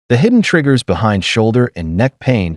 The hidden triggers behind shoulder and neck pain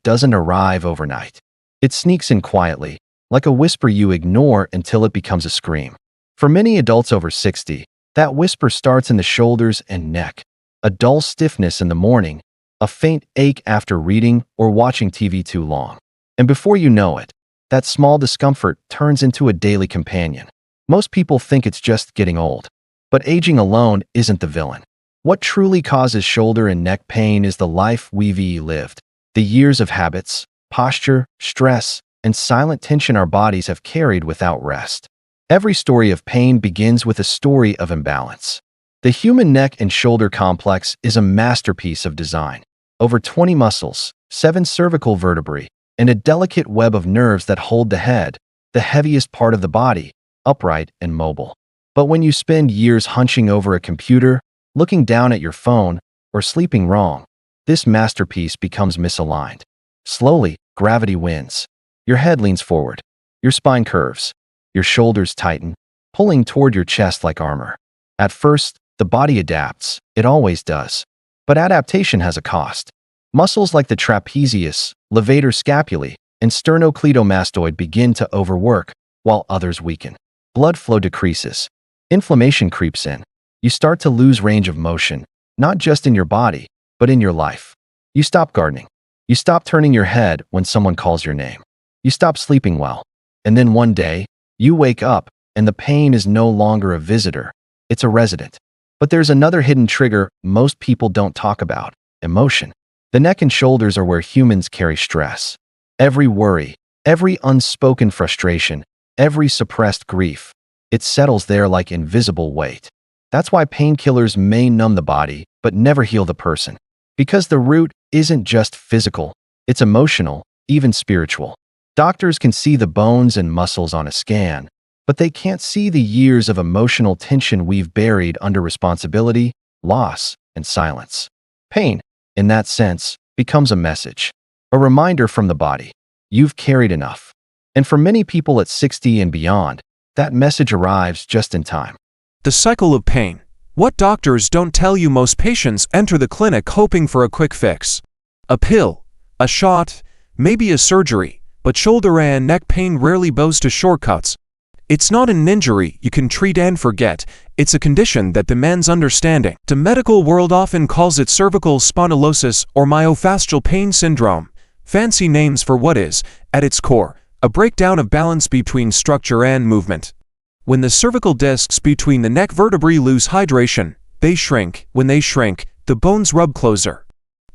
doesn't arrive overnight. It sneaks in quietly, like a whisper you ignore until it becomes a scream. For many adults over 60, that whisper starts in the shoulders and neck. A dull stiffness in the morning, a faint ache after reading or watching TV too long. And before you know it, that small discomfort turns into a daily companion. Most people think it's just getting old. But aging alone isn't the villain. What truly causes shoulder and neck pain is the life we've lived. The years of habits, posture, stress, and silent tension our bodies have carried without rest. Every story of pain begins with a story of imbalance. The human neck and shoulder complex is a masterpiece of design. Over 20 muscles, 7 cervical vertebrae, and a delicate web of nerves that hold the head, the heaviest part of the body, upright and mobile. But when you spend years hunching over a computer, looking down at your phone, or sleeping wrong, this masterpiece becomes misaligned. Slowly, gravity wins. Your head leans forward. Your spine curves. Your shoulders tighten, pulling toward your chest like armor. At first, the body adapts. It always does. But adaptation has a cost. Muscles like the trapezius, levator scapulae, and sternocleidomastoid begin to overwork, while others weaken. Blood flow decreases. Inflammation creeps in. You start to lose range of motion, not just in your body, but in your life. You stop gardening. You stop turning your head when someone calls your name. You stop sleeping well. And then one day, you wake up, and the pain is no longer a visitor. It's a resident. But there's another hidden trigger most people don't talk about: emotion. The neck and shoulders are where humans carry stress. Every worry, every unspoken frustration, every suppressed grief, it settles there like invisible weight. That's why painkillers may numb the body, but never heal the person. Because the root isn't just physical, it's emotional, even spiritual. Doctors can see the bones and muscles on a scan, but they can't see the years of emotional tension we've buried under responsibility, loss, and silence. Pain, in that sense, becomes a message, a reminder from the body. You've carried enough. And for many people at 60 and beyond, that message arrives just in time. The cycle of pain. What doctors don't tell you: most patients enter the clinic hoping for a quick fix. A pill, a shot, maybe a surgery, but shoulder and neck pain rarely bows to shortcuts. It's not an injury you can treat and forget. It's a condition that demands understanding. The medical world often calls it cervical spondylosis or myofascial pain syndrome. Fancy names for what is, at its core, a breakdown of balance between structure and movement. When the cervical discs between the neck vertebrae lose hydration, they shrink. When they shrink, the bones rub closer.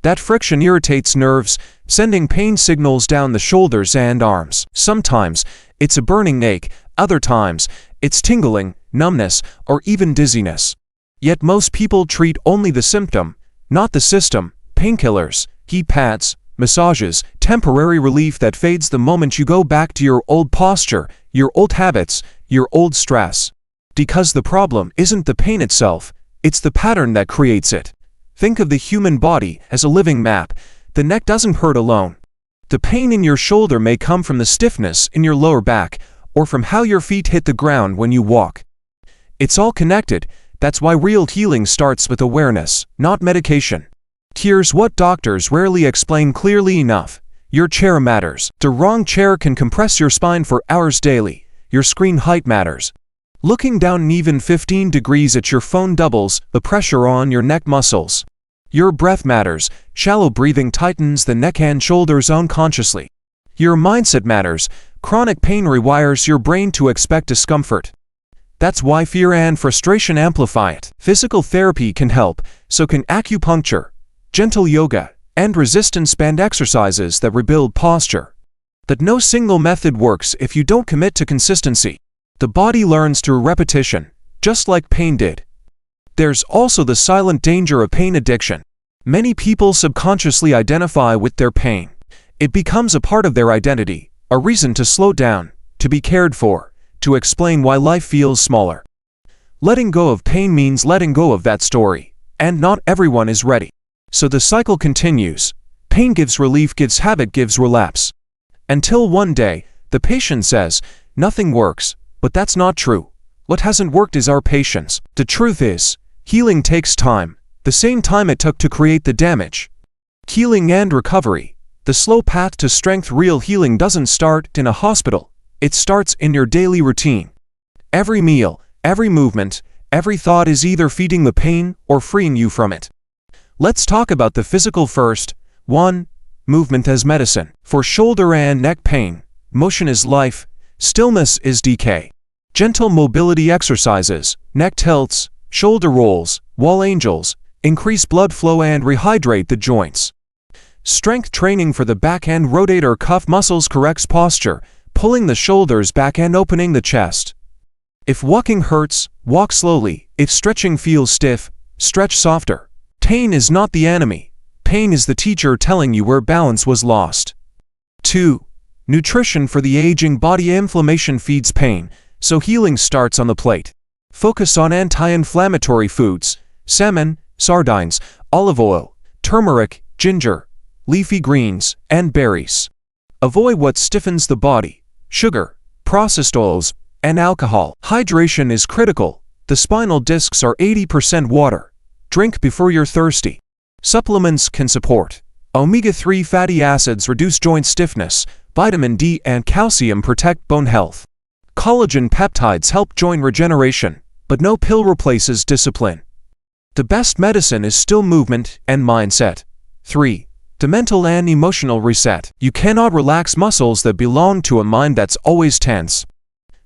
That friction irritates nerves, sending pain signals down the shoulders and arms. Sometimes, it's a burning ache. Other times, it's tingling, numbness, or even dizziness. Yet most people treat only the symptom, not the system. Painkillers, heat pads, massages, temporary relief that fades the moment you go back to your old posture, your old habits, your old stress. Because the problem isn't the pain itself, it's the pattern that creates it. Think of the human body as a living map. The neck doesn't hurt alone. The pain in your shoulder may come from the stiffness in your lower back, or from how your feet hit the ground when you walk. It's all connected. That's why real healing starts with awareness, not medication. Here's what doctors rarely explain clearly enough. Your chair matters. The wrong chair can compress your spine for hours daily. Your screen height matters. Looking down an even 15 degrees at your phone doubles the pressure on your neck muscles. Your breath matters. Shallow breathing tightens the neck and shoulders unconsciously. Your mindset matters. Chronic pain rewires your brain to expect discomfort. That's why fear and frustration amplify it. Physical therapy can help, so can acupuncture, gentle yoga, and resistance band exercises that rebuild posture. But no single method works if you don't commit to consistency. The body learns through repetition, just like pain did. There's also the silent danger of pain addiction. Many people subconsciously identify with their pain. It becomes a part of their identity, a reason to slow down, to be cared for, to explain why life feels smaller. Letting go of pain means letting go of that story, and not everyone is ready. So the cycle continues. Pain gives relief, gives habit, gives relapse. Until one day, the patient says, "Nothing works," but that's not true. What hasn't worked is our patience. The truth is, healing takes time, the same time it took to create the damage. Healing and recovery. The slow path to strength. Real healing doesn't start in a hospital. It starts in your daily routine. Every meal, every movement, every thought is either feeding the pain or freeing you from it. Let's talk about the physical first. 1. Movement as medicine. For shoulder and neck pain, motion is life, stillness is decay. Gentle mobility exercises, neck tilts, shoulder rolls, wall angels, increase blood flow and rehydrate the joints. Strength training for the back and rotator cuff muscles corrects posture, pulling the shoulders back and opening the chest. If walking hurts, walk slowly. If stretching feels stiff, stretch softer. Pain is not the enemy. Pain is the teacher telling you where balance was lost. 2. Nutrition for the aging body. Inflammation feeds pain, so healing starts on the plate. Focus on anti-inflammatory foods: salmon, sardines, olive oil, turmeric, ginger, leafy greens, and berries. Avoid what stiffens the body: sugar, processed oils, and alcohol. Hydration is critical. The spinal discs are 80% water. Drink before you're thirsty. Supplements can support. Omega-3 fatty acids reduce joint stiffness. Vitamin D and calcium protect bone health. Collagen peptides help joint regeneration, but no pill replaces discipline. The best medicine is still movement and mindset. 3. The mental and emotional reset. You cannot relax muscles that belong to a mind that's always tense.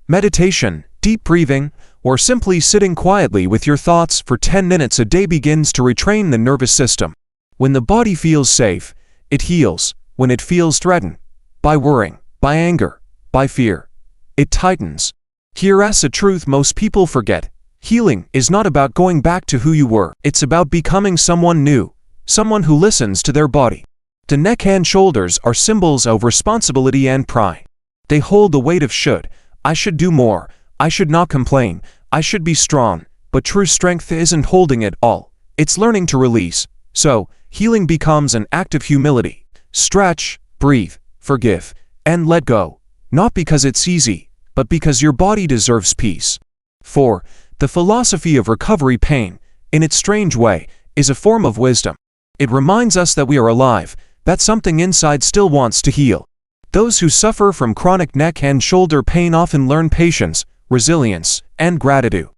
Meditation, deep breathing, or simply sitting quietly with your thoughts for 10 minutes a day begins to retrain the nervous system. When the body feels safe, it heals. When it feels threatened, by worrying, by anger, by fear, it tightens. Here's a truth most people forget. Healing is not about going back to who you were. It's about becoming someone new, someone who listens to their body. The neck and shoulders are symbols of responsibility and pride. They hold the weight of should. I should do more. I should not complain. I should be strong. But true strength isn't holding it all. It's learning to release. So, healing becomes an act of humility. Stretch, breathe, forgive, and let go. Not because it's easy, but because your body deserves peace. 4. The philosophy of recovery. Pain, in its strange way, is a form of wisdom. It reminds us that we are alive, that something inside still wants to heal. Those who suffer from chronic neck and shoulder pain often learn patience, resilience, and gratitude.